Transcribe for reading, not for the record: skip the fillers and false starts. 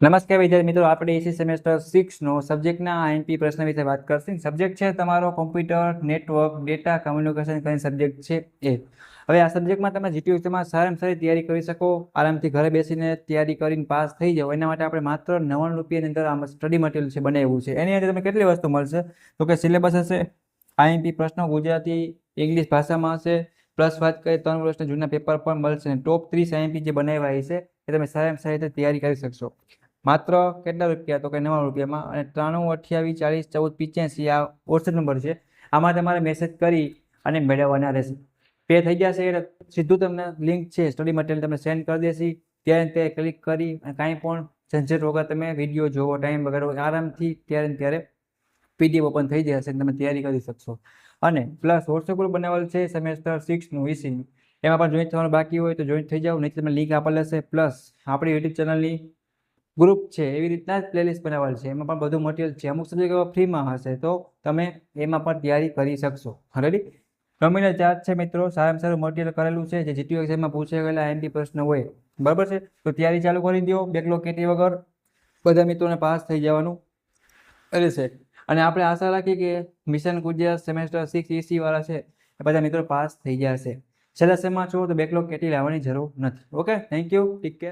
નમસ્કાર વિદ્યાર્થી મિત્રો, આપણે એસી સેમેસ્ટર 6 નો સબ્જેક્ટના આઈએમપી પ્રશ્ન વિશે વાત કરશું. સબ્જેક્ટ છે તમારો કોમ્પ્યુટર નેટવર્ક ડેટા કમ્યુનિકેશન કરીને સબ્જેક્ટ છે એ. હવે આ સબ્જેક્ટમાં તમે જીટીયુમાં સારામાં સારી તૈયારી કરી શકો, આરામથી ઘરે બેસીને તૈયારી કરીને પાસ થઈ જાઓ. એના માટે આપણે માત્ર 99 રૂપિયાની અંદર આમાં સ્ટડી મટીરિયલ છે બનાવ્યું છે. એની અંદર તમે કેટલી વસ્તુ મળશે તો કે સિલેબસ હશે, આઈએમપી પ્રશ્નો ગુજરાતી ઇંગ્લિશ ભાષામાં હશે, પ્લસ વાત કરીએ 3 વર્ષના જૂના પેપર પણ મળશે. ટોપ 30 આઈએમપી જે બનાવ્યા છે એ તમે સારામાં સારી રીતે તૈયારી કરી શકશો. માત્ર કેટલા રૂપિયા તો કે 99 રૂપિયામાં. અને 93 28 40 14 85 આ વોટ્સએપ નંબર છે. આમાં તમારે મેસેજ કરી અને મેળવવાના રહેશે. પે થઈ જશે એટલે સીધું તમને લિંક છે સ્ટડી મટીરિયલ તમે સેન્ડ કરી દેશી. ત્યારે તે ક્લિક કરી અને કાંઈ પણ ઝંઝટ વગર તમે વિડીયો જોવો, ટાઈમ વગર આરામથી ત્યારે પીડીએફ ઓપન થઈ જશે, તમે તૈયારી કરી શકશો. અને પ્લસ વોટ્સએપ ગ્રુપ બનાવેલ છે સેમેસ્ટર 6 નું ઈસીનું, એમાં પણ જોઈન્ટ થવાનું બાકી હોય તો જોઈન્ટ થઈ જાઓ, નહીં તમે લિંક આપેલ હશે. પ્લસ આપણી યુટ્યુબ ચેનલની ગ્રુપ છે એવી રીતના જ પ્લેલિસ્ટ બનાવેલ છે, એમાં પણ બધું મટીરિયલ છે. અમુક સબ્જેક્ટ ફ્રીમાં હશે તો તમે એમાં પણ તૈયારી કરી શકશો. રેડી? નોમિનલ ચાર્જ છે મિત્રો, સારામાં સારું મટીરિયલ કરેલું છે જે જીટીયુ એક્ઝામમાં પૂછાઈ ગયેલા આઈએમપી પ્રશ્ન હોય, બરાબર છે. તો તૈયારી ચાલુ કરી દો, બેકલોગ કેટી વગર બધા મિત્રોને પાસ થઈ જવાનું રહેશે. અને આપણે આશા રાખીએ કે મિશન ગુજરાત સેમેસ્ટર 6 ઈસી વાળા છે એ બધા મિત્રો પાસ થઈ જશે. છેલ્લા સેમમાં છો તો બેકલોગ કેટી લાવવાની જરૂર નથી. Okay, thank you, take care.